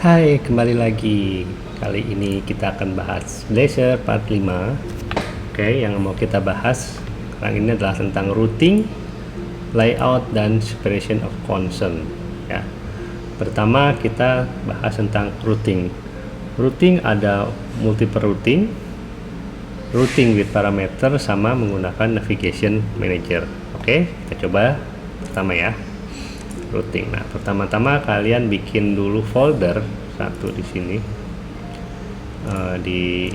Hai, kembali lagi. Kali ini kita akan bahas Blazor part 5. Oke, yang mau kita bahas sekarang ini adalah tentang routing, layout, dan separation of concern. Ya. Pertama kita bahas tentang routing. Routing ada multiple routing, routing with parameter, sama menggunakan navigation manager. Oke, kita coba pertama ya. Routing. Nah, pertama-tama kalian bikin dulu folder satu di sini, di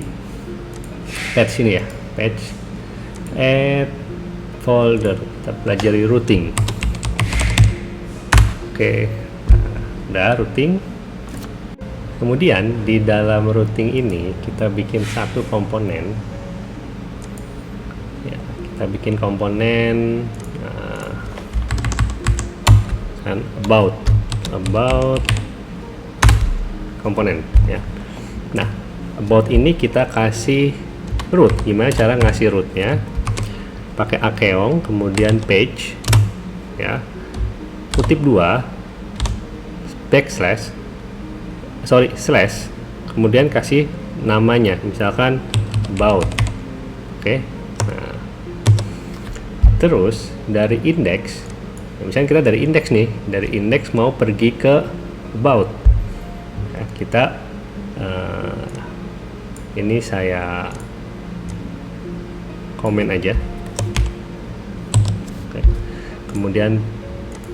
page sini ya, page add folder. Kita pelajari routing. Oke, nah, udah routing. Kemudian di dalam routing ini kita bikin satu komponen. Ya, kita bikin komponen about komponen ya. Nah, about ini kita kasih root. Gimana cara ngasih rootnya? Pakai akeong, kemudian page ya, kutip 2 slash, kemudian kasih namanya, misalkan about. Oke. Nah, terus dari index, misalnya kita dari indeks nih, dari indeks mau pergi ke about ya, kita ini saya komen aja. Oke. Kemudian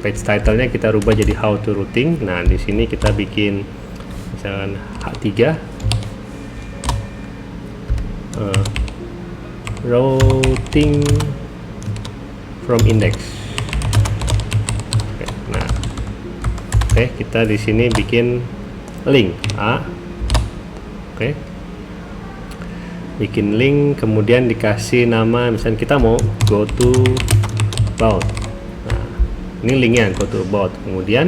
page title-nya kita rubah jadi how to routing. Nah, di sini kita bikin misalkan H3 routing from index. Oke, kita di sini bikin link A. Oke. Bikin link, kemudian dikasih nama, misalnya kita mau go to about. Nah, ini linknya go to about. Kemudian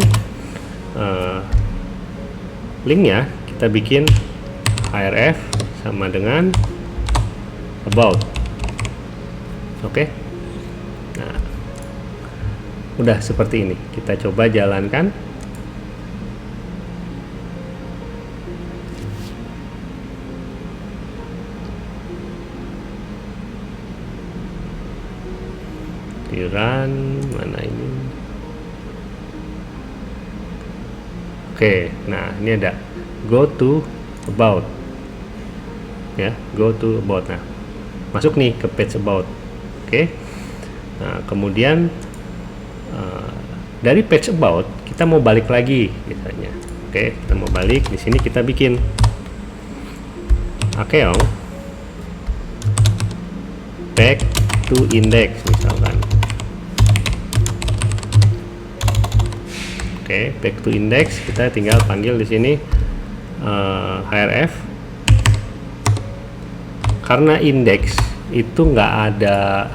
linknya kita bikin href sama dengan about. Oke. Nah, udah seperti ini. Kita coba jalankan. Run mana ini? Oke, nah ini ada go to about ya, go to about. Nah, masuk nih ke page about. Oke. Nah, kemudian dari page about kita mau balik lagi misalnya. Oke, kita mau balik, di sini kita bikin akeong back to index misalkan. Oke, back to index, kita tinggal panggil di sini href. Karena index itu nggak ada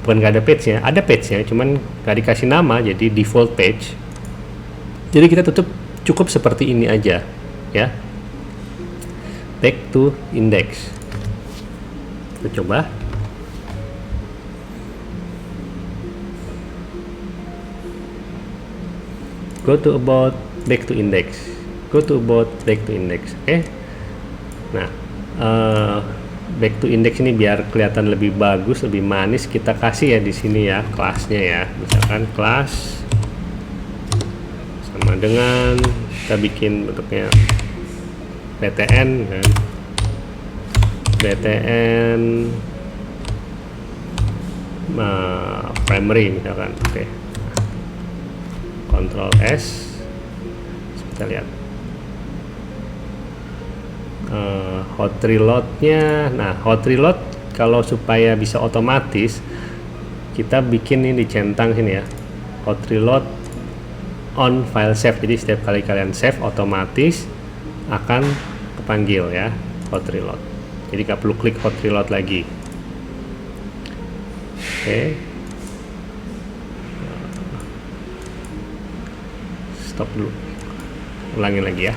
bukan nggak ada page-nya, ada page-nya, cuman nggak dikasih nama, jadi default page. Jadi kita cukup seperti ini aja ya, back to index. Kita coba. Go to about, back to index, go to about, back to index. Oke. Nah, back to index ini biar kelihatan lebih bagus, lebih manis, kita kasih ya di sini ya kelasnya ya. Misalkan kelas sama dengan, kita bikin bentuknya btn kan, btn primary misalkan. Oke. Ctrl S, kita lihat hot reload-nya. Nah, hot reload kalau supaya bisa otomatis kita bikin ini dicentang sini ya, hot reload on file save. Jadi setiap kali kalian save otomatis akan kepanggil ya hot reload. Jadi nggak perlu klik hot reload lagi. Oke. Stop dulu, ulangin lagi ya.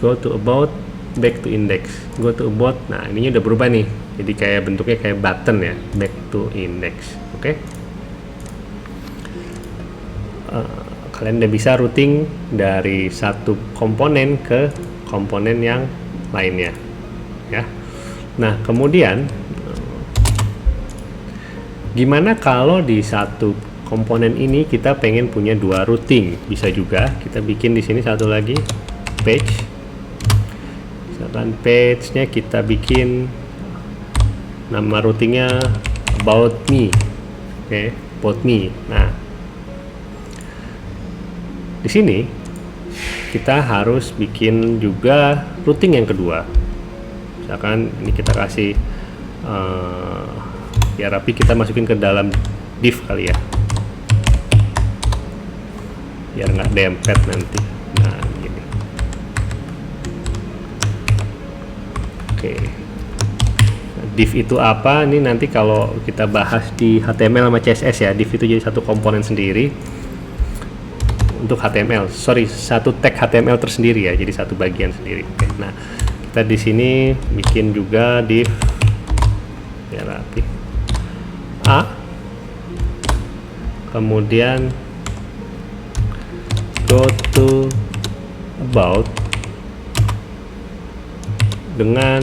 Go to about, back to index, go to about. Nah, ininya udah berubah nih. Jadi kayak bentuknya kayak button ya, back to index. Oke. Kalian udah bisa routing dari satu komponen ke komponen yang lainnya ya. Nah, kemudian gimana kalau di satu komponen ini kita pengen punya dua routing? Bisa juga kita bikin di sini satu lagi page. Misalkan page-nya kita bikin nama routingnya about me. Oke, about me. Nah, di sini kita harus bikin juga routing yang kedua. Misalkan ini kita kasih biar rapi, kita masukin ke dalam div kali ya, biar nggak dempet nanti. Nah, gini. Oke. Div itu apa? Ini nanti kalau kita bahas di HTML sama CSS ya. Div itu jadi satu komponen sendiri untuk HTML. Sorry, satu tag HTML tersendiri ya. Jadi satu bagian sendiri. Oke. Nah, kita di sini bikin juga div biar rapi. A, kemudian go to about dengan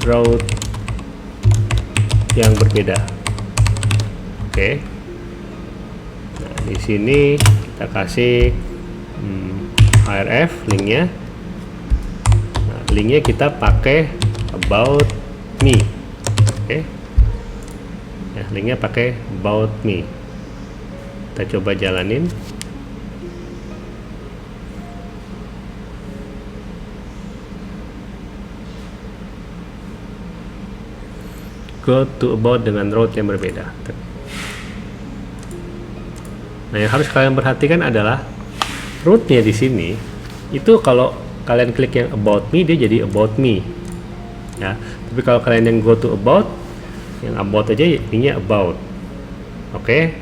route yang berbeda. Oke. Nah, di sini kita kasih href linknya. Nah, linknya kita pakai about me. Oke. Ya, linknya pakai about me. Kita coba jalanin. Go to about dengan route yang berbeda. Nah, yang harus kalian perhatikan adalah route-nya di sini itu kalau kalian klik yang about me, dia jadi about me. Ya, tapi kalau kalian yang go to about, yang about aja ininya about. Oke.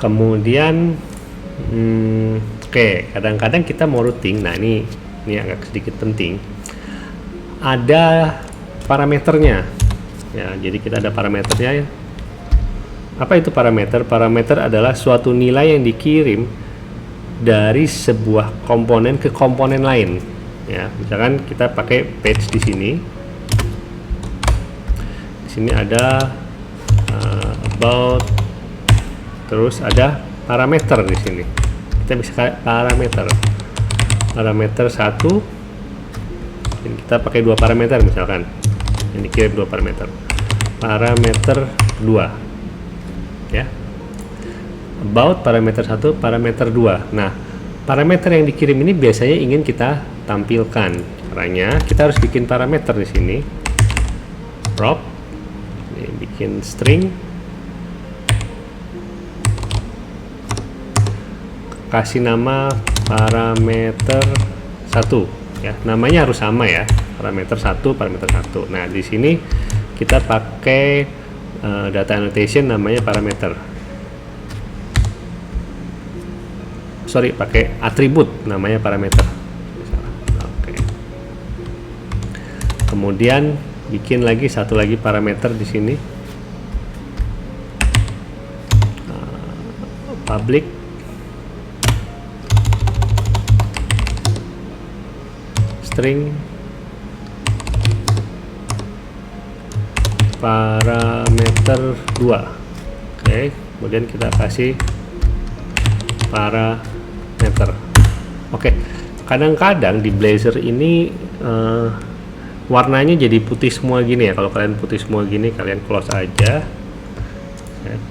Kemudian oke, kadang-kadang kita mau routing. Nah, ini agak sedikit penting. Ada parameternya. Ya, jadi kita ada parameternya ya. Apa itu parameter? Parameter adalah suatu nilai yang dikirim dari sebuah komponen ke komponen lain. Ya, misalkan kita pakai page di sini. Di sini ada about, terus ada parameter di sini. Kita bisa parameter 1. Kita pakai 2 parameter misalkan. Ini dikirim 2 parameter. Parameter 2. Ya. About parameter 1, parameter 2. Nah, parameter yang dikirim ini biasanya ingin kita tampilkan. Caranya kita harus bikin parameter di sini. Prop. Ini bikin string. Kasih nama parameter 1 ya, namanya harus sama ya, parameter 1, parameter 1. Nah, di sini kita pakai data annotation namanya parameter. Sorry, pakai atribut namanya parameter. Oke. Kemudian bikin lagi satu lagi parameter di sini. Public string parameter 2. Oke, kemudian kita kasih parameter. Oke, kadang-kadang di Blazor ini warnanya jadi putih semua gini ya. Kalau kalian putih semua gini, kalian close aja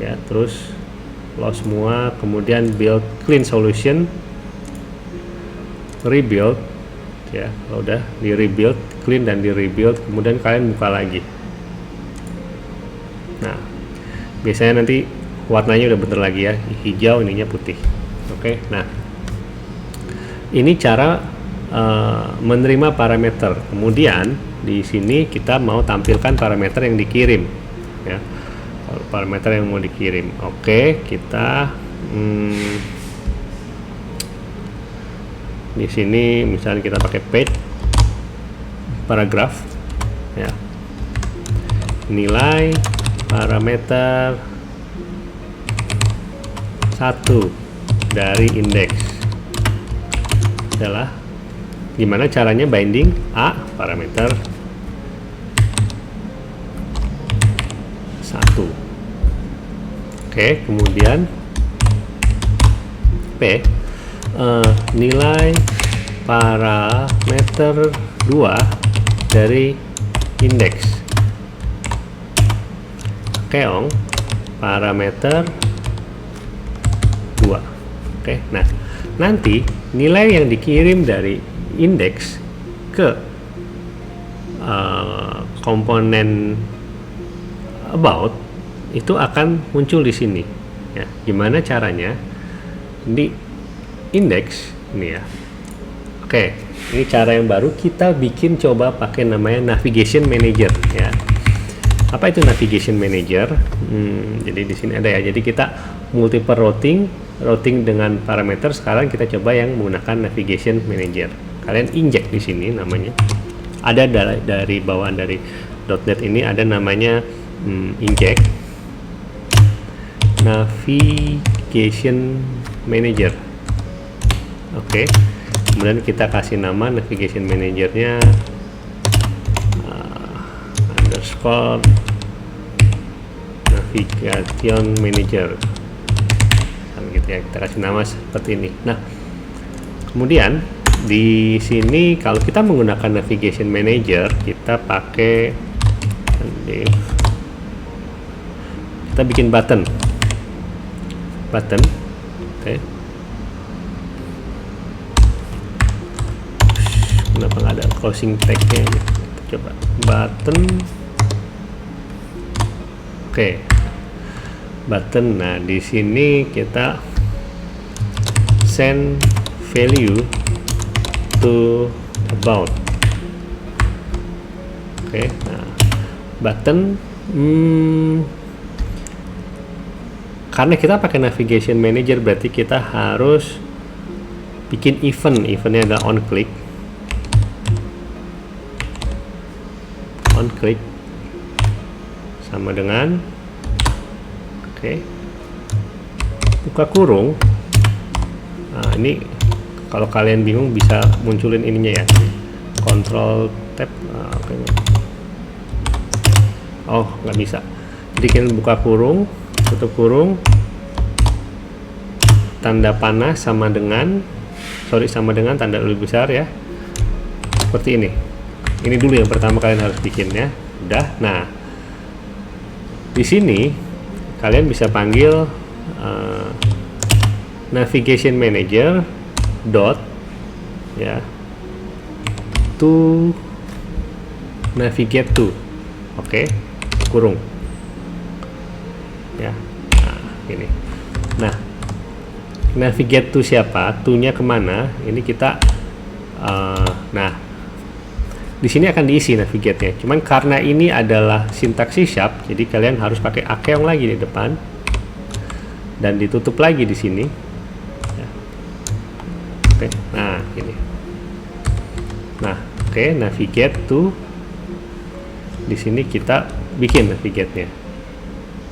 ya, terus close semua, kemudian build clean solution, rebuild ya. Kalau udah di rebuild, clean dan di rebuild, kemudian kalian buka lagi. Nah, biasanya nanti warnanya udah bener lagi ya, hijau, ininya putih. Oke. Nah, ini cara menerima parameter. Kemudian di sini kita mau tampilkan parameter yang dikirim ya, parameter yang mau dikirim. Oke, kita Di sini misalnya kita pakai page paragraf ya, nilai parameter 1 dari indeks adalah gimana caranya binding A parameter 1. Oke, kemudian P nilai parameter 2 dari indeks keong parameter 2. Oke, nah nanti nilai yang dikirim dari indeks ke komponen about itu akan muncul di sini ya. Gimana caranya di indeks ini ya. Oke, ini cara yang baru kita bikin, coba pakai namanya navigation manager ya. Apa itu navigation manager? Jadi di sini ada ya. Jadi kita multiple routing dengan parameter. Sekarang kita coba yang menggunakan navigation manager. Kalian inject di sini namanya. Ada dari bawaan dari .NET ini ada namanya inject navigation manager. Oke. Kemudian kita kasih nama navigation manajernya underscore navigation manager gitu ya, kita kasih nama seperti ini. Nah, kemudian di sini kalau kita menggunakan navigation manager, kita pakai kita bikin button oke. Kenapa nggak ada closing tag-nya? Coba button. Oke. Button. Nah, di sini kita send value to about. Oke. Nah, button karena kita pakai navigation manager berarti kita harus bikin eventnya ada on click sama dengan buka kurung. Nah, ini kalau kalian bingung bisa munculin ininya ya, control tab. Oh, nggak bisa. Jadi kalian buka kurung, tutup kurung, tanda panah sama dengan tanda lebih besar ya, seperti ini. Ini dulu yang pertama kalian harus bikin ya. Udah. Nah, di sini kalian bisa panggil navigation manager dot ya to navigate to. Oke, kurung ya. Nah, ini. Nah, navigate to siapa? To-nya kemana? Ini kita nah, di sini akan diisi navigate-nya. Cuman karena ini adalah sintaks C#, jadi kalian harus pakai akeong lagi di depan dan ditutup lagi di sini. Ya. Oke, nah ini. Nah, oke, navigate to. Di sini kita bikin navigate-nya.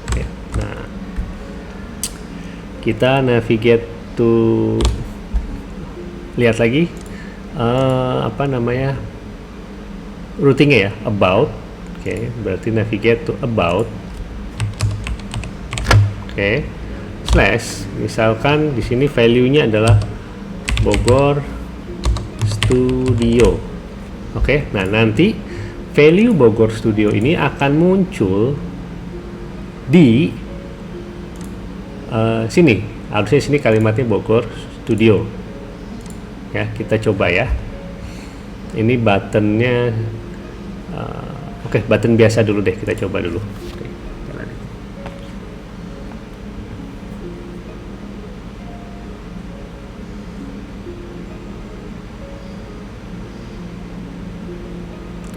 Oke, nah, kita navigate to. Lihat lagi apa namanya? Routingnya ya, about. Oke, berarti navigate to about. Oke, slash. Misalkan di sini value-nya adalah Bogor Studio. Oke, nah nanti value Bogor Studio ini akan muncul di sini. Harusnya sini kalimatnya Bogor Studio. Ya, kita coba ya. Ini buttonnya. Oke, button biasa dulu deh, kita coba dulu. Oke, jalan.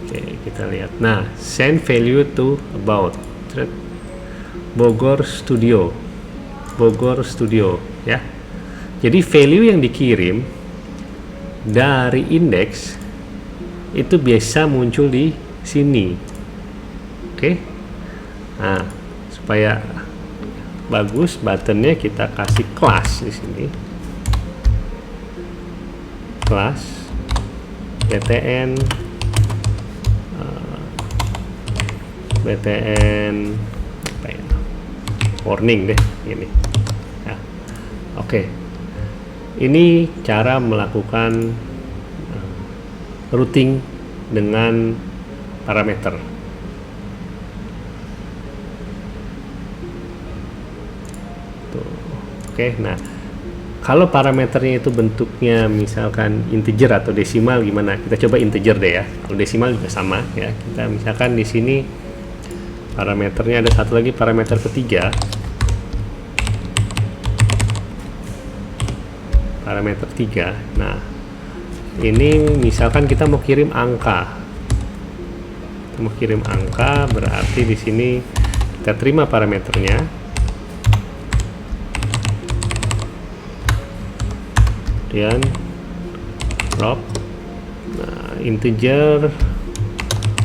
Oke, kita lihat. Nah, send value to about Bogor Studio ya. Jadi value yang dikirim dari indeks itu biasa muncul di sini. Oke. Nah, supaya bagus buttonnya kita kasih class di sini. Class btn apa ya, warning deh ini ya. Oke. Ini cara melakukan routing dengan parameter. Tuh. Oke, nah kalau parameternya itu bentuknya misalkan integer atau desimal gimana? Kita coba integer deh ya. Kalau desimal juga sama ya. Kita misalkan di sini parameternya ada satu lagi parameter ketiga. Parameter 3. Nah, ini misalkan kita mau kirim angka. Kita mau kirim angka berarti di sini kita terima parameternya. Kemudian drop, nah, integer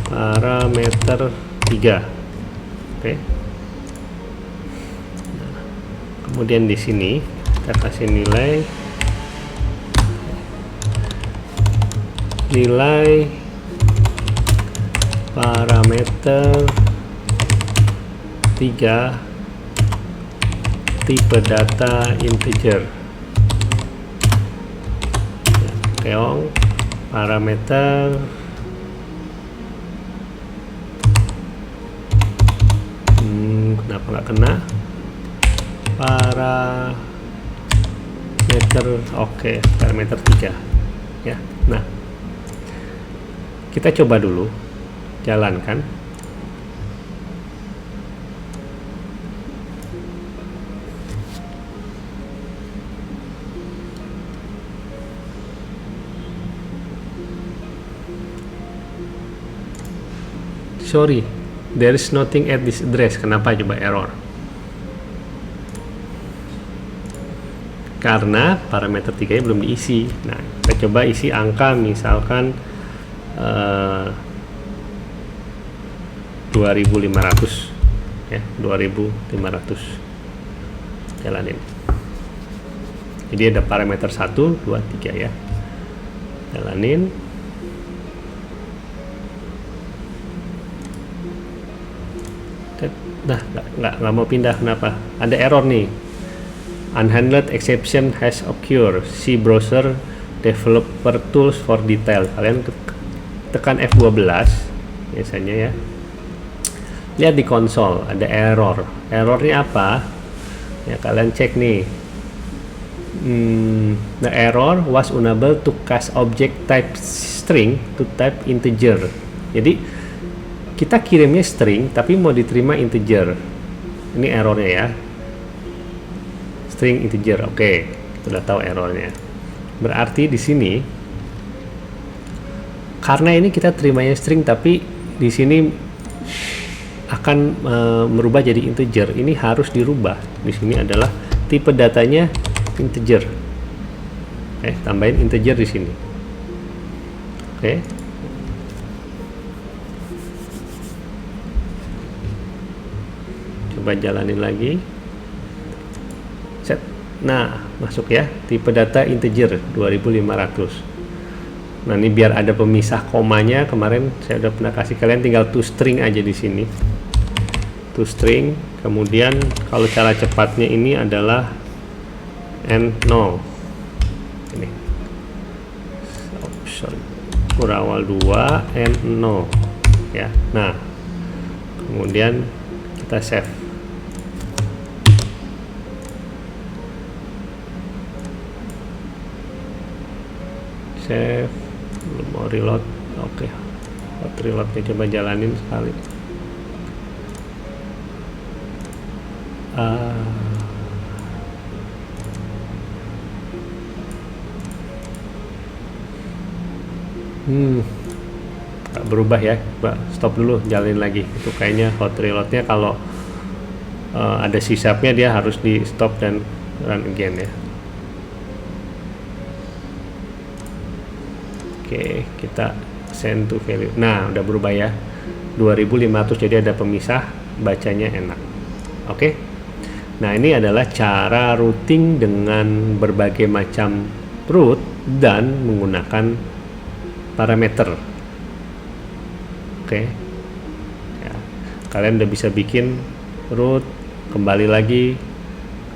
parameter 3. Oke. Nah, kemudian di sini kita kasih nilai parameter 3 tipe data integer. Keong parameter kenapa nggak kena parameter. Oke, parameter 3 ya. Nah, kita coba dulu jalankan. Sorry, there is nothing at this address. Kenapa coba error? Karena parameter 3 nya belum diisi. Nah, kita coba isi angka misalkan 2500 ya, 2500. Jalanin. Jadi ada parameter 1, 2, 3 ya. Jalanin. Nah, nggak mau pindah. Kenapa? Ada error nih. Unhandled exception has occurred. See browser developer tools for detail. Kalian tekan F12 biasanya ya. Lihat di konsol ada error. Errornya apa? Ya, kalian cek nih. The error was unable to cast object type string to type integer. Jadi kita kirimnya string tapi mau diterima integer. Ini errornya ya. String integer. Oke, kita udah tahu errornya. Berarti di sini karena ini kita terimanya string tapi di sini akan merubah jadi integer. Ini harus dirubah. Di sini adalah tipe datanya integer. Tambahin integer di sini. Oke. Coba jalanin lagi. Set. Nah, masuk ya. Tipe data integer 2500. Nah, ini biar ada pemisah komanya. Kemarin saya udah pernah kasih kalian, tinggal toString aja di sini. ToString. Kemudian kalau cara cepatnya ini adalah N0. Ini. Kurawal 2 N0 ya. Nah, kemudian kita save. Belum mau reload. Oke. Reloadnya coba jalanin sekali. Nggak berubah ya. Coba stop dulu, jalanin lagi. Itu kayaknya hot reloadnya kalau ada sisapnya dia harus di stop dan run again ya. Oke, kita send to value. Nah, udah berubah ya. 2500, jadi ada pemisah, bacanya enak. Oke. Nah, ini adalah cara routing dengan berbagai macam root dan menggunakan parameter. Oke. Ya, kalian udah bisa bikin root, kembali lagi,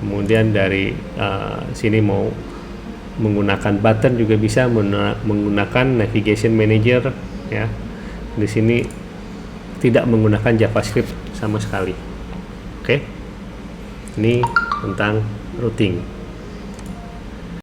kemudian dari sini mau menggunakan button juga bisa, menggunakan navigation manager ya. Di sini tidak menggunakan JavaScript sama sekali. Oke. Ini tentang routing.